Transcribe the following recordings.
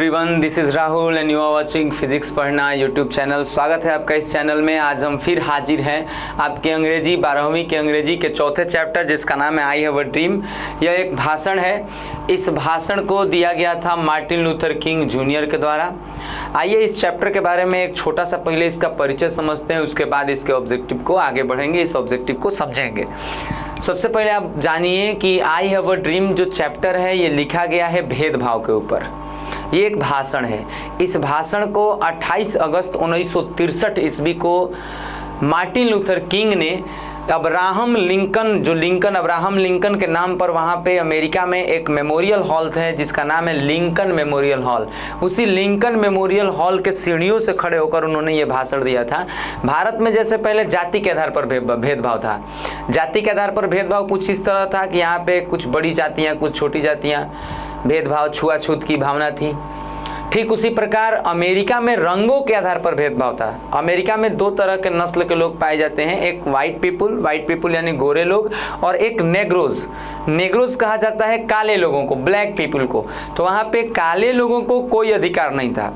Everyone, this is Rahul and you are watching physics पढ़ना YouTube channel. स्वागत है आपका इस चैनल में। आज हम फिर हाजिर हैं आपके अंग्रेजी 12वीं के अंग्रेजी के चौथे चैप्टर जिसका नाम है आई हैव अ ड्रीम। यह एक भाषण है। इस भाषण को दिया गया था मार्टिन लूथर किंग जूनियर के द्वारा। आइए इस चैप्टर के बारे में एक छोटा सा पहले इसका परिचय समझते हैं, उसके बाद इसके ऑब्जेक्टिव को आगे बढ़ेंगे, इस ऑब्जेक्टिव को समझेंगे। सबसे पहले आप जानिए कि आई हैव अ ड्रीम जो चैप्टर है ये लिखा गया है भेदभाव के ऊपर। ये एक भाषण है। इस भाषण को 28 अगस्त 1963 ईस्वी को मार्टिन लूथर किंग ने अब्राहम लिंकन, जो अब्राहम लिंकन के नाम पर वहाँ पे अमेरिका में एक मेमोरियल हॉल है जिसका नाम है लिंकन मेमोरियल हॉल। उसी लिंकन मेमोरियल हॉल के सीढ़ियों से खड़े होकर उन्होंने ये भाषण दिया था। भारत में जैसे पहले जाति के आधार पर भेदभाव था, जाति के आधार पर भेदभाव कुछ इस तरह था कि यहाँ पे कुछ बड़ी जातियाँ, कुछ छोटी जातियाँ, भेदभाव, छुआछूत की भावना थी। ठीक उसी प्रकार अमेरिका में रंगों के आधार पर भेदभाव था। अमेरिका में दो तरह के नस्ल के लोग पाए जाते हैं, एक वाइट पीपुल यानी गोरे लोग, और एक नेग्रोज कहा जाता है काले लोगों को, ब्लैक पीपुल को। तो वहाँ पे काले लोगों को कोई अधिकार नहीं था,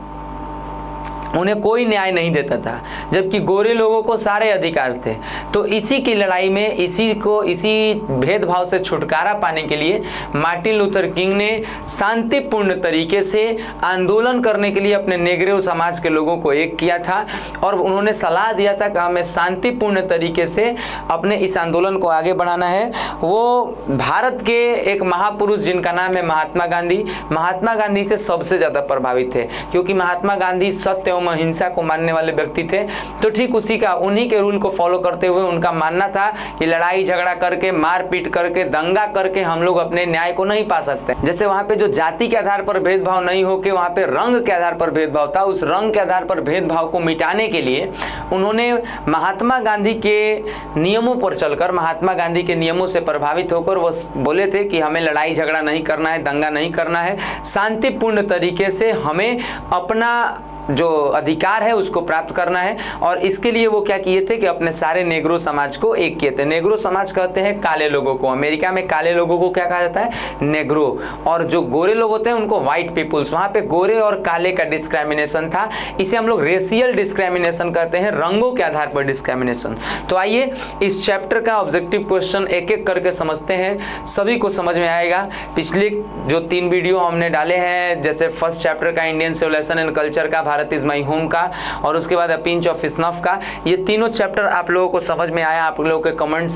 उन्हें कोई न्याय नहीं देता था, जबकि गोरे लोगों को सारे अधिकार थे। तो इसी की लड़ाई में इसी भेदभाव से छुटकारा पाने के लिए मार्टिन लूथर किंग ने शांतिपूर्ण तरीके से आंदोलन करने के लिए अपने नेग्रो समाज के लोगों को एक किया था और उन्होंने सलाह दिया था कि हमें शांतिपूर्ण तरीके से अपने इस आंदोलन को आगे बढ़ाना है। वो भारत के एक महापुरुष जिनका नाम है महात्मा गांधी से सबसे ज़्यादा प्रभावित थे, क्योंकि महात्मा गांधी सत्य अहिंसा को मानने वाले व्यक्ति थे। तो ठीक उन्हीं के रूल को फॉलो करते हुए उनका मानना था कि लड़ाई झगड़ा करके, मारपीट करके, दंगा करके हम लोग अपने न्याय को नहीं पा सकते। जैसे वहां पे जो जाति के आधार पर भेदभाव नहीं होके वहां पे रंग के आधार पर भेदभाव था, उस रंग के आधार पर भेदभाव को मिटाने के लिए उन्होंने महात्मा गांधी के नियमों पर चलकर, महात्मा गांधी के नियमों से प्रभावित होकर वो बोले थे कि हमें लड़ाई झगड़ा नहीं करना है, दंगा नहीं करना है, शांतिपूर्ण तरीके से हमें अपना जो अधिकार है उसको प्राप्त करना है। और इसके लिए वो क्या किए थे कि अपने सारे नेग्रो समाज को एक किए थे। नेग्रो समाज कहते हैं काले लोगों को, अमेरिका में काले लोगों को क्या कहा जाता है, नेग्रो। और जो गोरे लोग होते हैं उनको व्हाइट पीपुल्स। वहाँ पे गोरे और काले का डिस्क्रिमिनेशन था, इसे हम लोग रेशियल डिस्क्रिमिनेशन कहते हैं, रंगों के आधार पर डिस्क्रिमिनेशन। तो आइए इस चैप्टर का ऑब्जेक्टिव क्वेश्चन एक एक करके समझते हैं, सभी को समझ में आएगा। पिछले जो 3 वीडियो हमने डाले हैं, जैसे फर्स्ट चैप्टर का इंडियन सिविलाइजेशन एंड कल्चर का, भारत इज माई होम का, और उसके बाद अ पिंच ऑफ स्नफ का, ये तीनों चैप्टर आप लोगों को समझ में आया। आप लोगों के कमेंट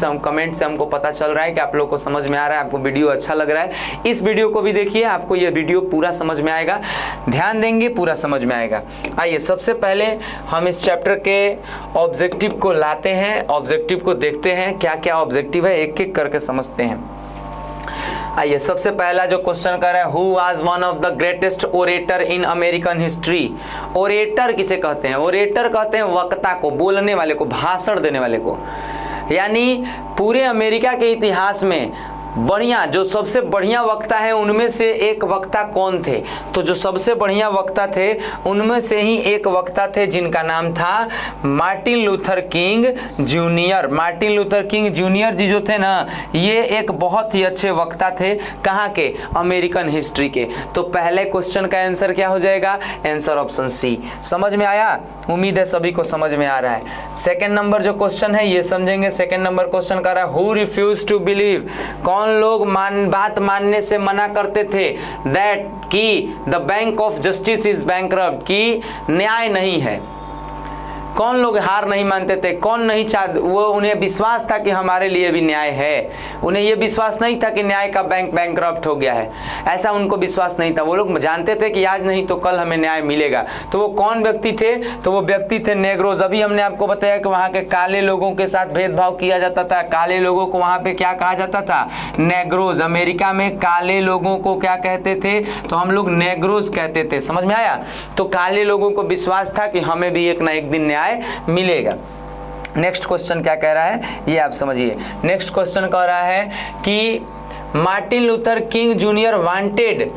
से हमको पता चल रहा है कि आप लोगों को समझ में आ रहा है, आपको वीडियो अच्छा लग रहा है। इस वीडियो को भी देखिए, आपको ये वीडियो पूरा समझ में आएगा, ध्यान देंगे पूरा समझ में आएगा। आइए सबसे पहले हम इस चैप्टर के ऑब्जेक्टिव को लाते हैं, ऑब्जेक्टिव को देखते हैं क्या क्या ऑब्जेक्टिव है, एक एक करके समझते हैं। आइए सबसे पहला जो क्वेश्चन कर रहा है, who was one of the greatest orator in American history. Orator किसे कहते हैं? ओरेटर कहते हैं वक्ता को, बोलने वाले को, भाषण देने वाले को। यानी पूरे अमेरिका के इतिहास में बढ़िया, जो सबसे बढ़िया वक्ता है उनमें से एक वक्ता कौन थे? तो जो सबसे बढ़िया वक्ता थे उनमें से ही एक वक्ता थे जिनका नाम था Martin Luther King Junior. Martin Luther King Junior ji जो थे ना, ये एक बहुत ही अच्छे वक्ता थे। कहाँ के? अमेरिकन हिस्ट्री के। तो पहले क्वेश्चन का आंसर क्या हो जाएगा? Answer option C. समझ में आया? उम्मीद है सभी को समझ में आ रहा है। सेकेंड नंबर जो क्वेश्चन है ये समझेंगे। सेकेंड नंबर क्वेश्चन कर रहा है, हु रिफ्यूज टू बिलीव। कौन लोग बात मानने से मना करते थे? दैट की the bank of justice is bankrupt, की न्याय नहीं है। कौन लोग हार नहीं मानते थे? कौन नहीं चाहते? वो उन्हें विश्वास था कि हमारे लिए भी न्याय है। उन्हें ये विश्वास नहीं था कि न्याय का बैंक बैंकरप्ट हो गया है, ऐसा उनको विश्वास नहीं था। वो लोग जानते थे कि आज नहीं तो कल हमें न्याय मिलेगा। तो वो कौन व्यक्ति थे? तो वो व्यक्ति थे नेग्रोज। अभी हमने आपको बताया कि वहाँ के काले लोगों के साथ भेदभाव किया जाता था। काले लोगों को वहाँ पे क्या कहा जाता था? नेग्रोज। अमेरिका में काले लोगों को क्या कहते थे? तो हम लोग नेग्रोज कहते थे। समझ में आया? तो काले लोगों को विश्वास था कि हमें भी एक ना एक दिन न्याय मिलेगा। नेक्स्ट क्वेश्चन क्या कह रहा है ये आप समझिए। नेक्स्ट क्वेश्चन कह रहा है कि Martin Luther King junior wanted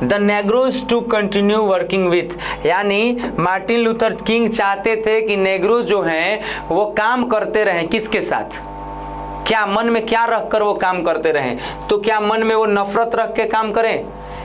the negroes to continue working with. यानी मार्टिन लूथर किंग चाहते थे कि नेग्रोज जो हैं वो काम करते रहें। किसके साथ? क्या मन में क्या रखकर वो काम करते रहें? तो क्या मन में वो नफरत रख के काम करें?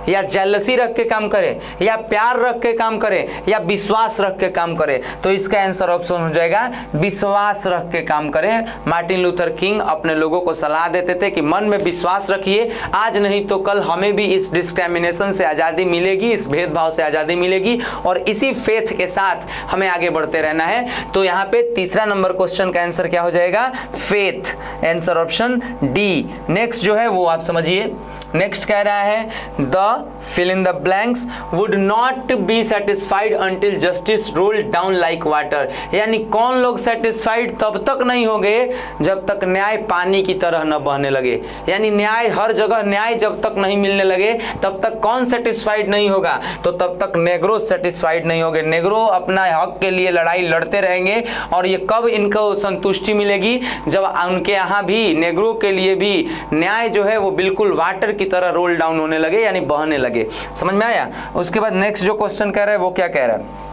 या जेलसी रख के काम करे, या प्यार रख के काम करे, या विश्वास रख के काम करे? तो इसका आंसर ऑप्शन हो जाएगा विश्वास रख के काम करे। मार्टिन लूथर किंग अपने लोगों को सलाह देते थे कि मन में विश्वास रखिए, आज नहीं तो कल हमें भी इस डिस्क्रिमिनेशन से आज़ादी मिलेगी, इस भेदभाव से आज़ादी मिलेगी, और इसी फेथ के साथ हमें आगे बढ़ते रहना है। तो यहाँ पे तीसरा नंबर क्वेश्चन का आंसर क्या हो जाएगा? Faith, answer option D. Next जो है वो आप समझिए, नेक्स्ट कह रहा है the fill in the blanks would not be satisfied until justice roll down like water. यानी कौन लोग सेटिस्फाइड तब तक नहीं होंगे जब तक न्याय पानी की तरह न बहने लगे। यानी न्याय हर जगह, न्याय जब तक नहीं मिलने लगे तब तक कौन सेटिस्फाइड नहीं होगा? तो तब तक नेग्रो सेटिस्फाइड नहीं होंगे। नेग्रो अपना हक के लिए लड़ाई लड़ते रहेंगे, और ये कब इनको संतुष्टि मिलेगी? जब उनके यहाँ भी नेग्रो के लिए भी न्याय जो है वो बिल्कुल वाटर की तरह रोल डाउन होने लगे, यानी बहने लगे। समझ में आया? उसके बाद नेक्स्ट जो क्वेश्चन कह रहा है वो क्या कह रहा है?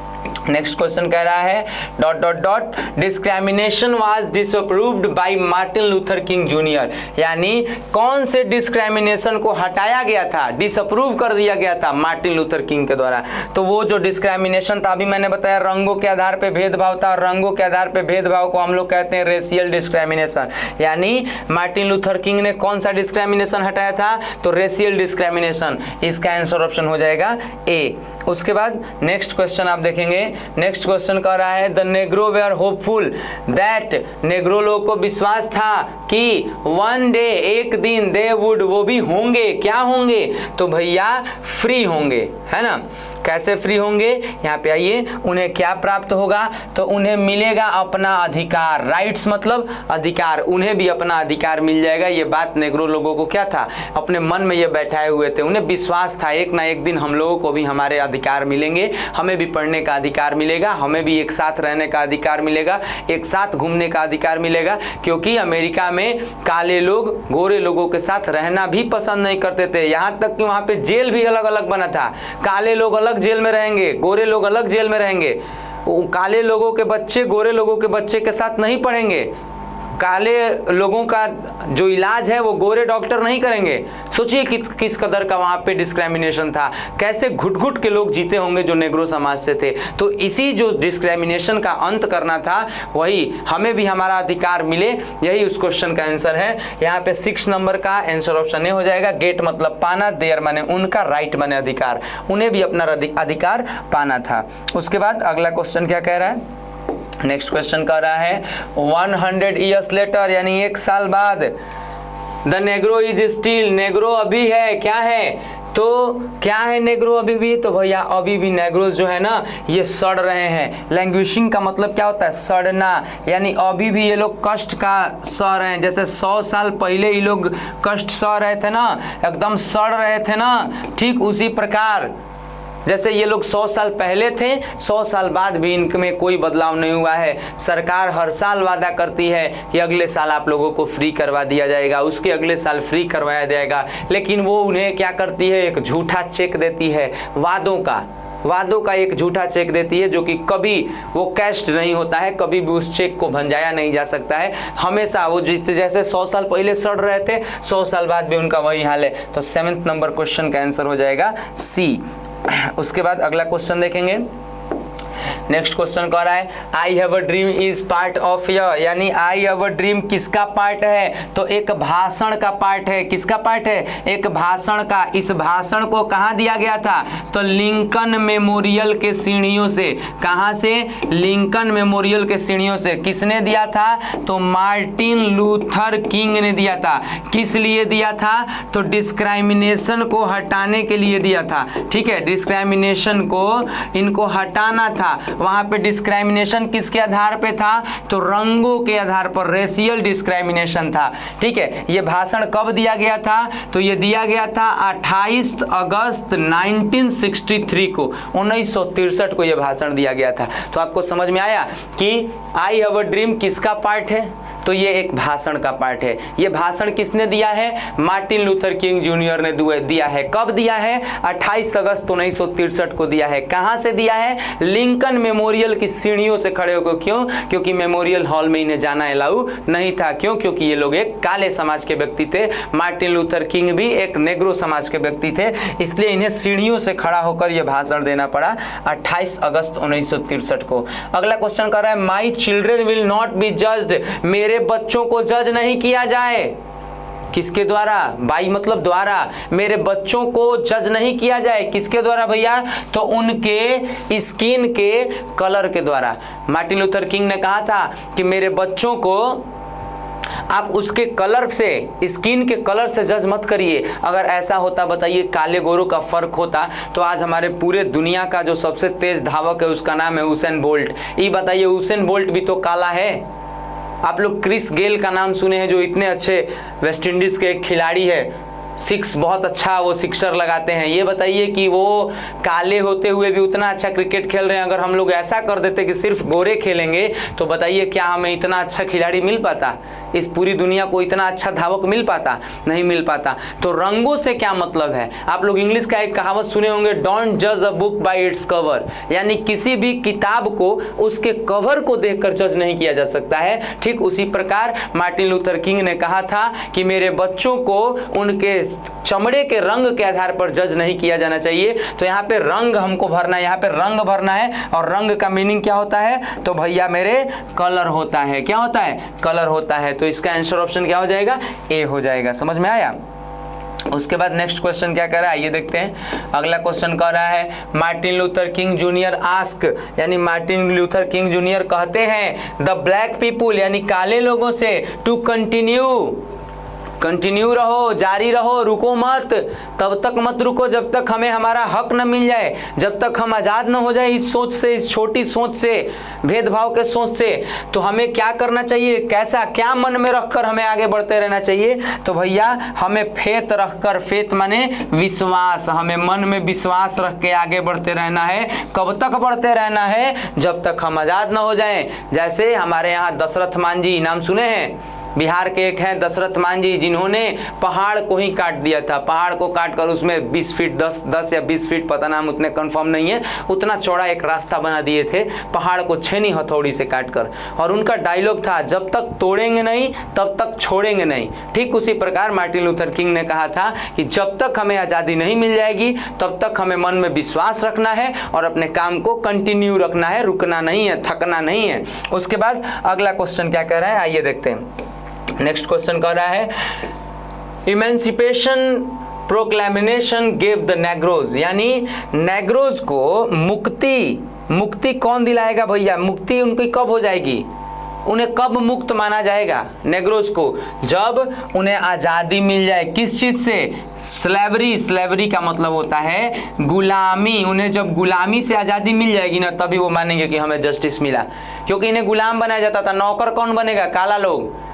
नेक्स्ट क्वेश्चन कह रहा है dot dot dot discrimination was disapproved by Martin Luther King junior. यानी कौन से डिस्क्रिमिनेशन को हटाया गया था, डिसअप्रूव कर दिया गया था मार्टिन लूथर किंग के द्वारा? तो वो जो डिस्क्रिमिनेशन था, अभी मैंने बताया रंगों के आधार पे भेदभाव था, और रंगों के आधार पे भेदभाव को हम लोग कहते हैं रेशियल डिस्क्रिमिनेशन। यानी मार्टिन लूथर किंग ने कौन सा डिस्क्रिमिनेशन हटाया था? तो रेशियल डिस्क्रिमिनेशन। इसका आंसर ऑप्शन हो जाएगा ए। उसके बाद नेक्स्ट क्वेश्चन आप देखेंगे, नेक्स्ट क्वेश्चन कह रहा है the negro were hopeful that, negro लोग को विश्वास था कि वन डे, एक दिन, दे वुड, वो भी होंगे, क्या होंगे? तो भैया फ्री होंगे, है ना? कैसे फ्री होंगे? यहाँ पे आइए, उन्हें क्या प्राप्त होगा? तो उन्हें मिलेगा अपना अधिकार। राइट्स मतलब अधिकार, उन्हें भी अपना अधिकार मिल जाएगा। ये बात नेग्रो लोगों को क्या था? अपने मन में ये बैठाए हुए थे, उन्हें विश्वास था एक ना एक दिन हम लोगों को भी हमारे अधिकार मिलेंगे, हमें भी पढ़ने का अधिकार मिलेगा, हमें भी एक साथ रहने का अधिकार मिलेगा, एक साथ घूमने का अधिकार मिलेगा। क्योंकि अमेरिका में काले लोग गोरे लोगों के साथ रहना भी पसंद नहीं करते थे, यहाँ तक कि वहाँ पे जेल भी अलग अलग बना था। काले लोग अलग जेल में रहेंगे, गोरे लोग अलग जेल में रहेंगे। काले लोगों के बच्चे गोरे लोगों के बच्चे के साथ नहीं पढ़ेंगे, काले लोगों का जो इलाज है वो गोरे डॉक्टर नहीं करेंगे। सोचिए कि किस कदर का वहाँ पे डिस्क्रिमिनेशन था, कैसे घुट घुट के लोग जीते होंगे जो नेग्रो समाज से थे। तो इसी जो डिस्क्रिमिनेशन का अंत करना था, वही हमें भी हमारा अधिकार मिले, यही उस क्वेश्चन का आंसर है। यहाँ पे 6 नंबर का आंसर ऑप्शन ए हो जाएगा। गेट मतलब पाना, देयर माने उनका, राइट माने अधिकार, उन्हें भी अपना अधिकार पाना था। उसके बाद अगला क्वेश्चन क्या कह रहा है? नेक्स्ट क्वेश्चन कह रहा है 100 ईयर्स लेटर, यानी 1 साल बाद, the Negro is still, Negro अभी है, क्या है? तो क्या है नेग्रो अभी भी? तो भैया अभी भी नेग्रोज जो है ना ये सड़ रहे हैं। लैंग्वेजिंग का मतलब क्या होता है? सड़ना। यानी अभी भी ये लोग कष्ट का सह रहे हैं। जैसे 100 साल पहले ये लोग कष्ट सह रहे थे ना, एकदम सड़ रहे थे ना, ठीक उसी प्रकार जैसे ये लोग 100 साल पहले थे, 100 साल बाद भी इनमें कोई बदलाव नहीं हुआ है। सरकार हर साल वादा करती है कि अगले साल आप लोगों को फ्री करवा दिया जाएगा, उसके अगले साल फ्री करवाया जाएगा, लेकिन वो उन्हें क्या करती है? एक झूठा चेक देती है, वादों का एक झूठा चेक देती है, जो कि कभी वो कैश्ड नहीं होता है, कभी भी उस चेक को भंजाया नहीं जा सकता है। हमेशा वो जैसे 100 साल पहले सड़ रहे थे, 100 साल बाद भी उनका वही हाल है। तो 7 नंबर क्वेश्चन का आंसर हो जाएगा सी। उसके बाद अगला क्वेश्चन देखेंगे। नेक्स्ट क्वेश्चन कह रहा है I have a dream is part of year, यानी आई हैव अ ड्रीम किसका पार्ट है? तो एक भाषण का पार्ट है। किसका पार्ट है? एक भाषण का। इस भाषण को कहाँ दिया गया था? तो लिंकन मेमोरियल के सीढ़ियों से। कहाँ से? लिंकन मेमोरियल के सीढ़ियों से। किसने दिया था? तो मार्टिन लूथर किंग ने दिया था। किस लिए दिया था? तो डिस्क्रिमिनेशन को हटाने के लिए दिया था। ठीक है, डिस्क्रिमिनेशन को इनको हटाना था। वहां पे डिस्क्रिमिनेशन किसके आधार पे था? तो रंगों के आधार पर, रेशियल डिस्क्रिमिनेशन था। ठीक है, ये भाषण कब दिया गया था? तो ये दिया गया था 28 अगस्त 1963 को, 1963 को ये भाषण दिया गया था। तो आपको समझ में आया कि आई हैव अ ड्रीम किसका पार्ट है? तो तो ये एक भाषण का पार्ट है। ये भाषण किसने दिया है? मार्टिन लूथर किंग जूनियर ने दिया है। कब दिया है? 28 अगस्त 1963 को दिया है। कहां से दिया है? लिंकन मेमोरियल की सीढ़ियों से खड़े होकर। क्यों? क्योंकि मेमोरियल हॉल में इन्हें जाना अलाउ नहीं था। क्यों? क्योंकि ये लोग एक काले समाज के व्यक्ति थे। मार्टिन लूथर किंग भी एक नेग्रो समाज के व्यक्ति थे, इसलिए इन्हें सीढ़ियों से खड़ा होकर यह भाषण देना पड़ा 28 अगस्त 1963 को। अगला क्वेश्चन कर रहा है my children will not be judged, मेरे बच्चों को जज नहीं किया जाए। किसके द्वारा? बाई मतलब द्वारा। मेरे बच्चों को जज नहीं किया जाए। किसके द्वारा भैया? तो उनके स्किन के कलर के द्वारा। मार्टिन लूथर किंग ने कहा था कि मेरे बच्चों को आप उसके कलर से, स्किन के कलर से जज मत करिए। अगर ऐसा होता, बताइए, काले गोरों का फर्क होता, तो आज हमारे पूरे दुनिया का जो सबसे तेज धावक है उसका नाम है उसेन बोल्ट। ये बताइए, उसेन बोल्ट भी तो काला है। आप लोग क्रिस गेल का नाम सुने हैं, जो इतने अच्छे वेस्ट इंडीज के एक खिलाड़ी है, सिक्स बहुत अच्छा वो सिक्सर लगाते हैं। ये बताइए कि वो काले होते हुए भी उतना अच्छा क्रिकेट खेल रहे हैं। अगर हम लोग ऐसा कर देते कि सिर्फ गोरे खेलेंगे, तो बताइए क्या हमें इतना अच्छा खिलाड़ी मिल पाता? इस पूरी दुनिया को इतना अच्छा धावक मिल पाता? नहीं मिल पाता। तो रंगों से क्या मतलब है? आप लोग इंग्लिश का एक कहावत सुने होंगे, डोंट जज a book by its cover, यानी किसी भी किताब को उसके कवर को देखकर जज नहीं किया जा सकता है। ठीक उसी प्रकार मार्टिन लूथर किंग ने कहा था कि मेरे बच्चों को उनके चमड़े के रंग के आधार पर जज नहीं किया जाना चाहिए। तो यहाँ पे रंग हमको भरना है, यहाँ पे रंग भरना है। और रंग का मीनिंग क्या होता है? तो भैया मेरे कलर होता है। क्या होता है? कलर होता है। तो इसका आंसर ऑप्शन क्या हो जाएगा? ए हो जाएगा। समझ में आया? उसके बाद नेक्स्ट क्वेश्चन क्या कर रहा है, ये देखते हैं। अगला क्वेश्चन कह रहा है Martin Luther King junior ask, यानी मार्टिन लूथर किंग जूनियर कहते हैं द ब्लैक पीपुल, यानी काले लोगों से, टू कंटिन्यू रहो, जारी रहो, रुको मत। तब तक मत रुको जब तक हमें हमारा हक न मिल जाए, जब तक हम आज़ाद न हो जाए इस सोच से, इस छोटी सोच से, भेदभाव के सोच से। तो हमें क्या करना चाहिए? कैसा, क्या मन में रखकर हमें आगे बढ़ते रहना चाहिए? तो भैया हमें फेथ रखकर, फेथ माने विश्वास, हमें मन में विश्वास रख के आगे बढ़ते रहना है। कब तक बढ़ते रहना है? जब तक हम आज़ाद न हो जाएं। जैसे हमारे यहाँ दशरथ मांझी, नाम सुने हैं? बिहार के एक हैं दशरथ मांझी, जिन्होंने पहाड़ को ही काट दिया था। पहाड़ को काट कर उसमें 20 फीट 10 या 20 फीट, पता नाम उतने कंफर्म नहीं है, उतना चौड़ा एक रास्ता बना दिए थे पहाड़ को छेनी हथौड़ी से काटकर। और उनका डायलॉग था, जब तक तोड़ेंगे नहीं तब तक छोड़ेंगे नहीं। ठीक उसी प्रकार मार्टिन लूथर किंग ने कहा था कि जब तक हमें आज़ादी नहीं मिल जाएगी तब तक हमें मन में विश्वास रखना है और अपने काम को कंटिन्यू रखना है, रुकना नहीं है, थकना नहीं है। उसके बाद अगला क्वेश्चन क्या कह रहा है, आइए देखते हैं। नेक्स्ट क्वेश्चन कह रहा है इमेंसिपेशन प्रोक्लेमिनेशन गेव द नेग्रोज, यानी नेग्रोज को मुक्ति कौन दिलाएगा भैया? मुक्ति उनकी कब हो जाएगी? उन्हें कब मुक्त माना जाएगा नेग्रोज को? जब उन्हें आज़ादी मिल जाए। किस चीज़ से? स्लेवरी का मतलब होता है गुलामी। उन्हें जब गुलामी से आज़ादी मिल जाएगी ना, तभी वो मानेंगे कि हमें जस्टिस मिला। क्योंकि इन्हें गुलाम बनाया जाता था। नौकर कौन बनेगा? काला लोग।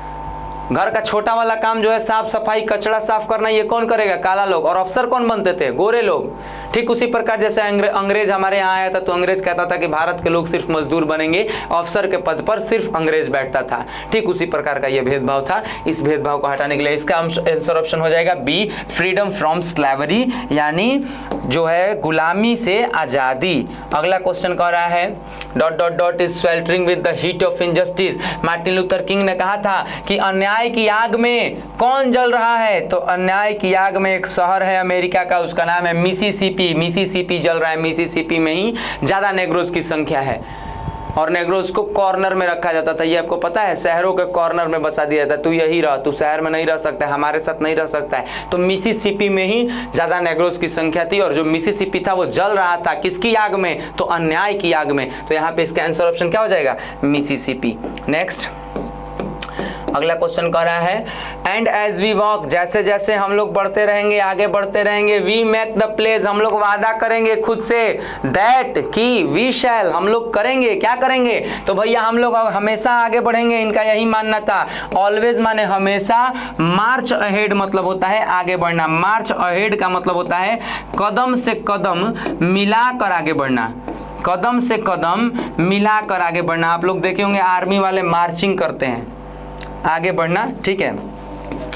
घर का छोटा वाला काम जो है साफ सफाई, कचरा साफ करना, ये कौन करेगा? काला लोग। और अफसर कौन बनते थे? गोरे लोग। ठीक उसी प्रकार जैसे अंग्रेज हमारे यहाँ आया था, तो अंग्रेज कहता था कि भारत के लोग सिर्फ मजदूर बनेंगे, अफसर के पद पर सिर्फ अंग्रेज बैठता था। ठीक उसी प्रकार का ये भेदभाव था। इस भेदभाव को हटाने के लिए इसका आंसर ऑप्शन हो जाएगा बी, फ्रीडम फ्रॉम स्लेवरी, यानी जो है गुलामी से आज़ादी। अगला क्वेश्चन कह रहा है dot is sweltering with the heat of injustice. Martin Luther King ने कहा था कि अन्याय की आग में कौन जल रहा है? तो अन्याय की आग में एक शहर है अमेरिका का, उसका नाम है मिसिसिपी जल रहा है। मिसिसिपी में ही ज़्यादा नेग्रोज की संख्या है और नेग्रोज को कॉर्नर में रखा जाता था। ये आपको पता है? शहरों के कॉर्नर में बसा दिया था, तू यही रह, तू शहर में नहीं रह सकता है, हमारे साथ नहीं रह सकता है। तो मिसिसिपी में ही ज़्यादा नेग्रोज की संख्या थी और जो मिसिसिपी था वो जल रहा था। किसकी आग में? तो अन्याय की आग में। तो यहाँ पे इसका आंसर ऑप्शन क्या हो जाएगा? मिसिसिपी। नेक्स्ट अगला क्वेश्चन कह रहा है एंड एज वी वॉक, जैसे जैसे हम लोग बढ़ते रहेंगे, आगे बढ़ते रहेंगे, वी मेक द प्लेस, हम लोग वादा करेंगे खुद से, दैट की वी शैल, हम लोग करेंगे। क्या करेंगे? तो भैया हम लोग हमेशा आगे बढ़ेंगे, इनका यही मानना था। ऑलवेज माने हमेशा, मार्च अहेड मतलब होता है आगे बढ़ना। मार्च अहेड का मतलब होता है कदम से कदम मिलाकर आगे बढ़ना, कदम से कदम मिलाकर आगे बढ़ना। आप लोग देखे होंगे आर्मी वाले मार्चिंग करते हैं, आगे बढ़ना, ठीक है,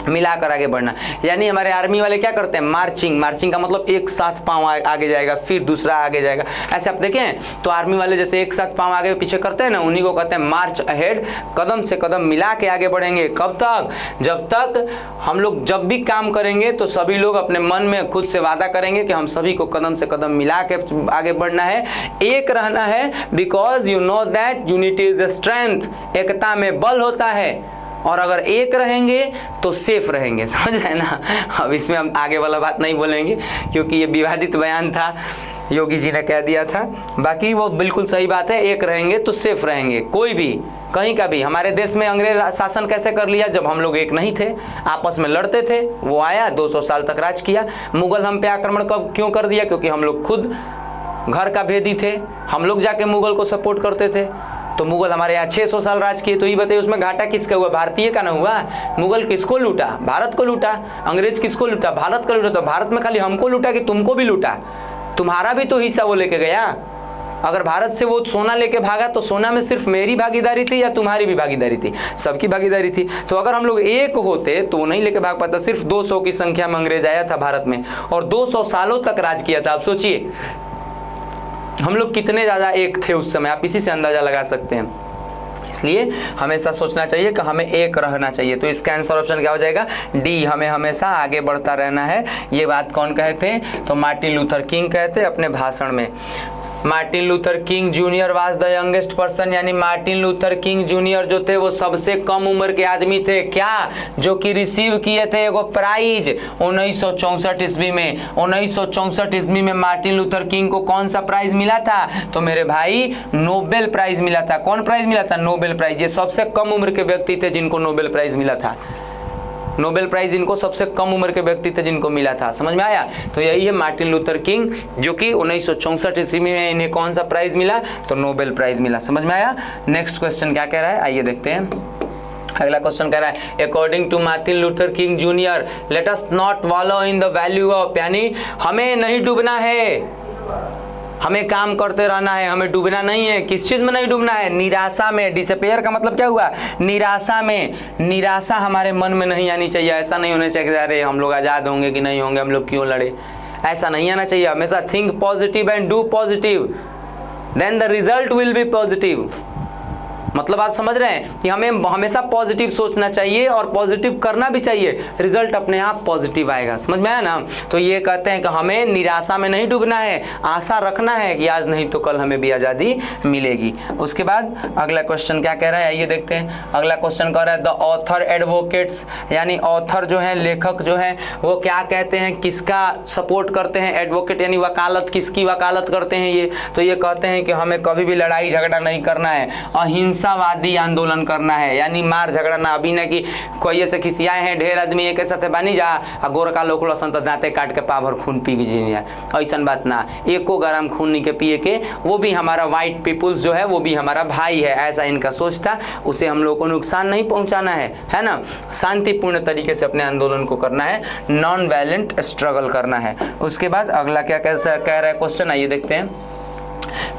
मिलाकर आगे बढ़ना। यानी हमारे आर्मी वाले क्या करते हैं, मार्चिंग। मार्चिंग का मतलब एक साथ पाँव आगे जाएगा, फिर दूसरा आगे जाएगा। ऐसे आप देखें तो आर्मी वाले जैसे एक साथ पाँव आगे पीछे करते हैं ना, उन्हीं को कहते हैं मार्च अहेड। कदम से कदम मिला के आगे बढ़ेंगे। कब तक, जब तक हम लोग जब भी काम करेंगे तो सभी लोग अपने मन में खुद से वादा करेंगे कि हम सभी को कदम से कदम मिला के आगे बढ़ना है, एक रहना है। Because you know that unity is the strength, एकता में बल होता है। और अगर एक रहेंगे तो सेफ रहेंगे, समझ रहे हैं ना। अब इसमें हम आगे वाला बात नहीं बोलेंगे क्योंकि ये विवादित बयान था, योगी जी ने कह दिया था। बाकी वो बिल्कुल सही बात है, एक रहेंगे तो सेफ रहेंगे। कोई भी कहीं का भी, हमारे देश में अंग्रेज शासन कैसे कर लिया, जब हम लोग एक नहीं थे, आपस में लड़ते थे। वो आया 200 साल तक राज किया। मुगल हम पे आक्रमण कब क्यों कर दिया, क्योंकि हम लोग खुद घर का भेदी थे, हम लोग जाके मुगल को सपोर्ट करते थे। तो मुगल हमारे यहाँ 600 साल राज किए। तो ये बताइए उसमें घाटा किसका हुआ, भारतीय का ना हुआ। मुगल किसको लूटा, भारत को लूटा। अंग्रेज किसको लूटा, भारत को लूटा। तो भारत में खाली हमको लूटा कि तुमको भी लूटा, तुम्हारा भी तो हिस्सा वो लेके गया। अगर भारत से वो सोना लेके भागा तो सोना में सिर्फ मेरी भागीदारी थी या तुम्हारी भी भागीदारी थी, सबकी भागीदारी थी। तो अगर हम लोग एक होते तो वो नहीं लेके भाग पाता। सिर्फ 200 की संख्या में अंग्रेज आया था भारत में और 200 सालों तक राज किया था। आप सोचिए हम लोग कितने ज़्यादा एक थे उस समय, आप इसी से अंदाज़ा लगा सकते हैं। इसलिए हमेशा सोचना चाहिए कि हमें एक रहना चाहिए। तो इसका आंसर ऑप्शन क्या हो जाएगा, डी। हमें हमेशा आगे बढ़ता रहना है। ये बात कौन कहते हैं, तो मार्टिन लूथर किंग कहते अपने भाषण में। Martin Luther King junior was the youngest person, यानी मार्टिन लूथर किंग जूनियर जो थे वो सबसे कम उम्र के आदमी थे। क्या, जो कि रिसीव किए थे एगो प्राइज 1964 ईस्वी में। 1964 ईस्वी में मार्टिन लूथर किंग को कौन सा प्राइज मिला था, तो मेरे भाई नोबेल प्राइज मिला था। कौन प्राइज मिला था, नोबेल प्राइज। ये सबसे कम उम्र के व्यक्ति थे जिनको नोबेल प्राइज मिला था। नोबेल प्राइज इनको सबसे कम उम्र के व्यक्ति थे जिनको मिला था। समझ में आया। तो यही है मार्टिन लूथर किंग, जो कि 1964 ईस्वी में इन्हें कौन सा प्राइज मिला, तो नोबेल प्राइज मिला। समझ में आया। नेक्स्ट क्वेश्चन क्या कह रहा है, आइए देखते हैं। अगला क्वेश्चन कह रहा है according to Martin Luther King Junior let us not wallow in the value of, यानी हमें नहीं डूबना है, हमें काम करते रहना है, हमें डूबना नहीं है। किस चीज में नहीं डूबना है, निराशा में। डिसअपियर का मतलब क्या हुआ, निराशा में। निराशा हमारे मन में नहीं आनी चाहिए। ऐसा नहीं होना चाहिए अरे हम लोग आजाद होंगे कि नहीं होंगे, हम लोग क्यों लड़े, ऐसा नहीं आना चाहिए। हमेशा think positive and do positive, then the result will be positive. मतलब आप समझ रहे हैं कि हमें हमेशा पॉजिटिव सोचना चाहिए और पॉजिटिव करना भी चाहिए, रिजल्ट अपने आप पॉजिटिव आएगा। समझ में आया ना। तो ये कहते हैं कि हमें निराशा में नहीं डूबना है, आशा रखना है कि आज नहीं तो कल हमें भी आज़ादी मिलेगी। उसके बाद अगला क्वेश्चन क्या कह रहा है, आइए देखते हैं। अगला क्वेश्चन कह रहा है द ऑथर एडवोकेट्स, यानी ऑथर जो है, लेखक जो है, वो क्या कहते हैं, किसका सपोर्ट करते हैं। एडवोकेट यानी वकालत, किसकी वकालत करते हैं ये, तो ये कहते हैं कि हमें कभी भी लड़ाई झगड़ा नहीं करना है, अहिंसावादी आंदोलन करना है। यानी मार झगड़ा ना, अभी ना कि कोई से खिसियाए हैं ढेर आदमी एक साथ बनी जा आ गोरका लोग लसन तो दांते काट के पाभर खून पी गए, ऐसा बात ना। एको गरम खून नहीं के पिए के, वो भी हमारा वाइट पीपुल्स जो है वो भी हमारा भाई है, ऐसा इनका सोच था। उसे हम लोग को नुकसान नहीं पहुंचाना है ना। शांतिपूर्ण तरीके से अपने आंदोलन को करना है, नॉन वायलेंट स्ट्रगल करना है। उसके बाद अगला क्या कह रहा है क्वेश्चन, आइए देखते हैं।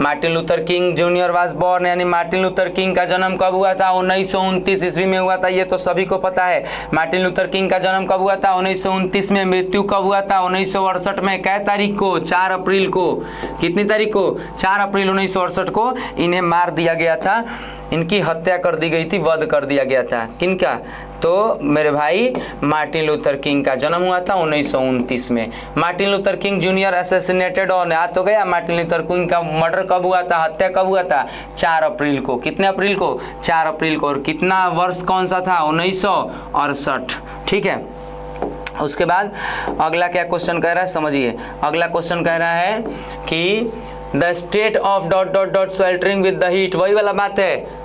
Martin Luther King junior was born, यानी मार्टिन लूथर किंग का जन्म कब हुआ था, 1929 ईस्वी में हुआ था। ये तो सभी को पता है। मार्टिन लूथर किंग का जन्म कब हुआ था, 1929 में। मृत्यु कब हुआ था, 1968 में। कै तारीख को, 4 अप्रैल को। कितनी तारीख को, 4 अप्रैल 1968 को इन्हें मार दिया गया था, इनकी हत्या कर दी गई थी, वध कर दिया गया था। किनका, तो मेरे भाई मार्टिन लूथर किंग का जन्म हुआ था 1929 में। Martin Luther King junior assassinated, और याद तो गया मार्टिन लूथर किंग का मर्डर कब हुआ था, हत्या कब हुआ था, 4 अप्रैल को। कितने अप्रैल को, 4 अप्रैल को। और कितना वर्ष कौन सा था, 1968। ठीक है। उसके बाद अगला क्या क्वेश्चन कह रहा है, समझिए। अगला क्वेश्चन कह रहा है कि the state of dot dot dot sweltering with the heat, वही वाला बात है,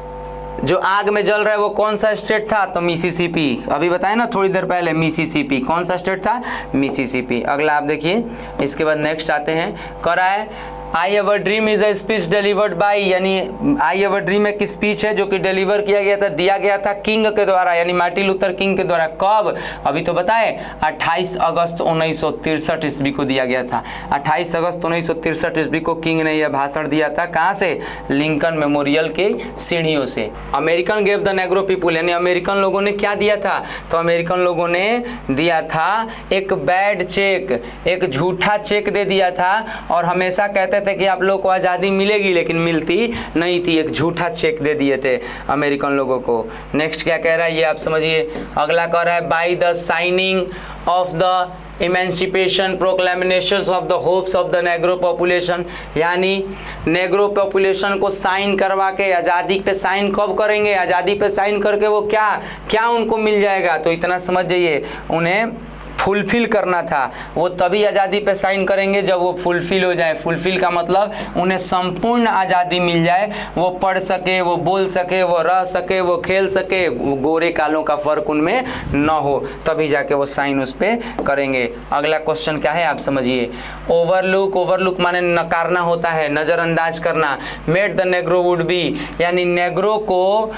जो आग में जल रहा है वो कौन सा स्टेट था, तो मिसिसिपी। अभी बताए ना थोड़ी देर पहले, मिसिसिपी। कौन सा स्टेट था, मिसिसिपी। अगला आप देखिए। इसके बाद नेक्स्ट आते हैं, कह रहा है I have a dream is a speech delivered by, यानी आई हैव अ ड्रीम एक स्पीच है जो कि डिलीवर किया गया था, दिया गया था किंग के द्वारा, यानी मार्टिन लूथर किंग के द्वारा। कब? अभी तो बताए 28 अगस्त 1963 ईस्वी को दिया गया था। 28 अगस्त 1963 ईस्वी को किंग ने यह भाषण दिया था। कहाँ से? लिंकन मेमोरियल के सीढ़ियों से। American gave the Negro people, यानी अमेरिकन लोगों ने क्या दिया था? तो अमेरिकन लोगों ने दिया था एक बैड चेक, एक झूठा चेक दे दिया था, और हमेशा कहते थे कि आप लोग को आज़ादी मिलेगी, लेकिन मिलती नहीं थी। एक झूठा चेक दे दिए थे अमेरिकन लोगों को। नेक्स्ट क्या कह रहा है ये आप समझिए। अगला कह रहा है by the signing of the emancipation proclamations of the hopes of the negro population, यानी नेग्रो पॉपुलेशन को साइन करवा के आज़ादी पे साइन कब करेंगे? आज़ादी पे साइन करके वो क्या क्या उनको मिल जाएगा? तो इतना समझ जाइए, उन्हें फुलफिल करना था। वो तभी आज़ादी पे साइन करेंगे जब वो फुलफिल हो जाए। फुलफिल का मतलब उन्हें संपूर्ण आज़ादी मिल जाए, वो पढ़ सके, वो बोल सके, वो रह सके, वो खेल सके, वो गोरे कालों का फर्क उनमें न हो, तभी जाके वो साइन उस पर करेंगे। अगला क्वेश्चन क्या है आप समझिए। ओवरलुक, ओवरलुक माने नकारना होता है, नज़रअंदाज करना। Made the Negro would be, यानी नेग्रो को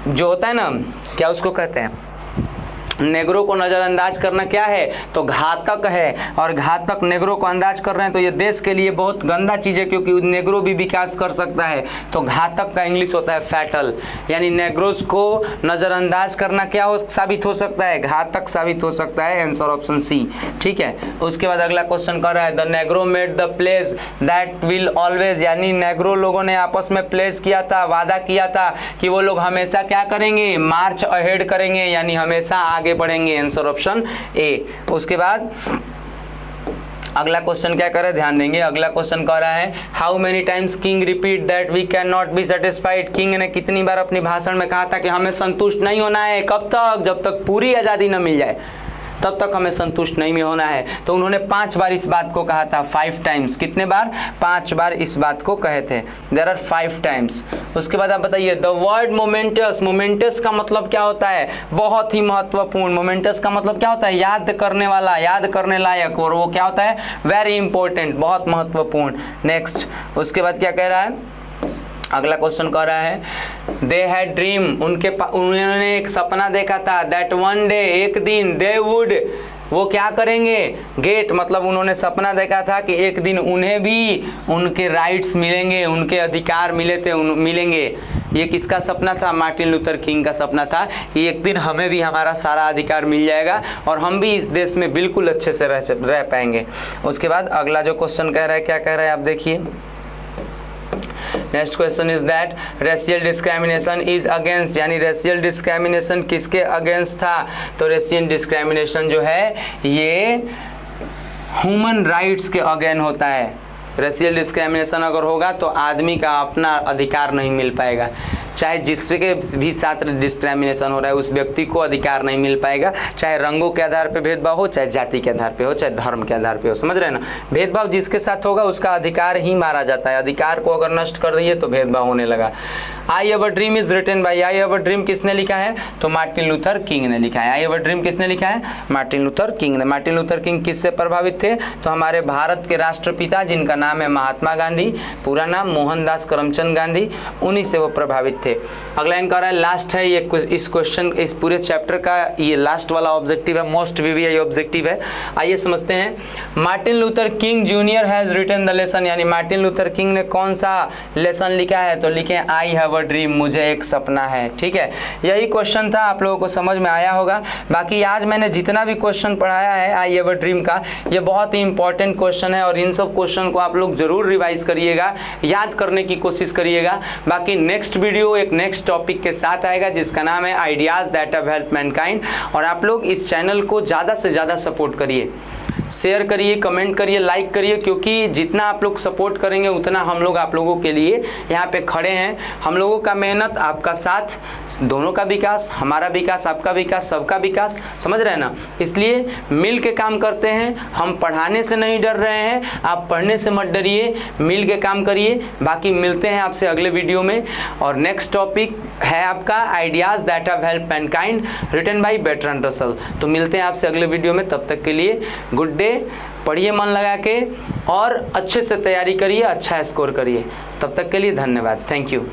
जो होता है ना, क्या उसको कहते हैं? नेग्रो को नज़रअंदाज करना क्या है? तो घातक है। और घातक नेग्रो को अंदाज कर रहे हैं तो ये देश के लिए बहुत गंदा चीज़ है, क्योंकि नेग्रो भी विकास कर सकता है। तो घातक का इंग्लिश होता है फैटल, यानी नेग्रोस को नज़रअंदाज करना क्या साबित हो सकता है? घातक साबित हो सकता है। आंसर ऑप्शन सी, ठीक है। उसके बाद अगला क्वेश्चन कर रहा है the Negro made the place that will always, यानी नेग्रो लोगों ने आपस में प्लेस किया था, वादा किया था कि वो लोग हमेशा क्या करेंगे? मार्च अहेड करेंगे, यानी हमेशा आगे बढ़ेंगे। Answer option A. उसके बाद अगला क्वेश्चन क्या करे, ध्यान देंगे। अगला क्वेश्चन कह रहा है how many times King repeat that we can not be satisfied. King ने कितनी बार अपनी भाषण में कहा था कि हमें संतुष्ट नहीं होना है। कब तक? जब तक पूरी आज़ादी न मिल जाए, तब तक हमें संतुष्ट नहीं होना है। तो उन्होंने 5 बार इस बात को कहा था। 5 टाइम्स, कितने बार? 5 बार इस बात को कहे थे। There are 5 times. उसके बाद आप बताइए द वर्ड मोमेंटस, मोमेंटस का मतलब क्या होता है? बहुत ही महत्वपूर्ण। मोमेंटस का मतलब क्या होता है? याद करने वाला, याद करने लायक, और वो क्या होता है? वेरी इंपॉर्टेंट, बहुत महत्वपूर्ण। नेक्स्ट उसके बाद क्या कह रहा है? अगला क्वेश्चन कह रहा है दे हैड ड्रीम, उन्होंने एक सपना देखा था दैट वन डे, एक दिन, दे वुड, वो क्या करेंगे? गेट, मतलब उन्होंने सपना देखा था कि एक दिन उन्हें भी उनके राइट्स मिलेंगे, उनके अधिकार मिलेंगे। ये किसका सपना था? मार्टिन लूथर किंग का सपना था। एक दिन हमें भी हमारा सारा अधिकार मिल जाएगा और हम भी इस देश में बिल्कुल अच्छे से रह पाएंगे। उसके बाद अगला जो क्वेश्चन कह रहा है, क्या कह रहा है आप देखिए। Next question is that racial discrimination is against, यानी रेशियल डिस्क्रिमिनेशन किसके अगेंस्ट था? तो रेशियल डिस्क्रिमिनेशन जो है ये ह्यूमन राइट्स के अगेंस्ट होता है। रेशियल डिस्क्रिमिनेशन अगर होगा तो आदमी का अपना अधिकार नहीं मिल पाएगा। चाहे जिसके भी साथ डिस्क्रिमिनेशन हो रहा है उस व्यक्ति को अधिकार नहीं मिल पाएगा, चाहे रंगों के आधार पे भेदभाव हो, चाहे जाति के आधार पे हो, चाहे धर्म के आधार पे हो। समझ रहे हैं ना? भेदभाव जिसके साथ होगा उसका अधिकार ही मारा जाता है। अधिकार को अगर नष्ट कर दिए तो भेदभाव होने लगा। I have a dream is written by, I have a dream किसने लिखा है? तो मार्टिन लूथर किंग ने लिखा है। आई हैव अ ड्रीम किसने लिखा है? मार्टिन लूथर किंग ने। मार्टिन लूथर किंग किससे प्रभावित थे? तो हमारे भारत के राष्ट्रपिता जिनका नाम है महात्मा गांधी, पूरा नाम मोहनदास करमचंद गांधी, उन्हीं से वो प्रभावित थे। अगला लाइन कह रहा है लास्ट है ये इस क्वेश्चन, इस पूरे चैप्टर का ये लास्ट वाला ऑब्जेक्टिव है, मोस्ट वीवीआई ऑब्जेक्टिव है। आइए समझते हैं। Martin Luther King junior has written the lesson, यानी मार्टिन लूथर किंग ने कौन सा लेसन लिखा है? तो लिखे आई हैव अ ड्रीम, मुझे एक सपना है। ठीक है, यही क्वेश्चन था, आप लोगों को समझ में आया होगा। बाकी आज मैंने जितना भी क्वेश्चन पढ़ाया है आई हैव अ ड्रीम का, ये बहुत ही इंपॉर्टेंट क्वेश्चन है और इन सब क्वेश्चन को आप लोग जरूर रिवाइज करिएगा, याद करने की कोशिश करिएगा। बाकी नेक्स्ट वीडियो एक नेक्स्ट टॉपिक के साथ आएगा जिसका नाम है ideas that have helped Mankind. और आप लोग इस चैनल को ज़्यादा से ज़्यादा सपोर्ट करिए, शेयर करिए, कमेंट करिए, लाइक करिए, क्योंकि जितना आप लोग सपोर्ट करेंगे उतना हम लोग आप लोगों के लिए यहाँ पे खड़े हैं। हम लोगों का मेहनत, आपका साथ, दोनों का विकास, हमारा विकास, आपका विकास, सबका विकास, समझ रहे हैं ना? इसलिए मिल के काम करते हैं। हम पढ़ाने से नहीं डर रहे हैं, आप पढ़ने से मत डरिए, मिल के काम करिए। बाकी मिलते हैं आपसे अगले वीडियो में और नेक्स्ट टॉपिक है आपका ideas that have helped mankind written by Bertrand Russell. तो मिलते हैं आपसे अगले वीडियो में, तब तक के लिए गुड डे। पढ़िए मन लगा के और अच्छे से तैयारी करिए, अच्छा स्कोर करिए। तब तक के लिए धन्यवाद, थैंक यू।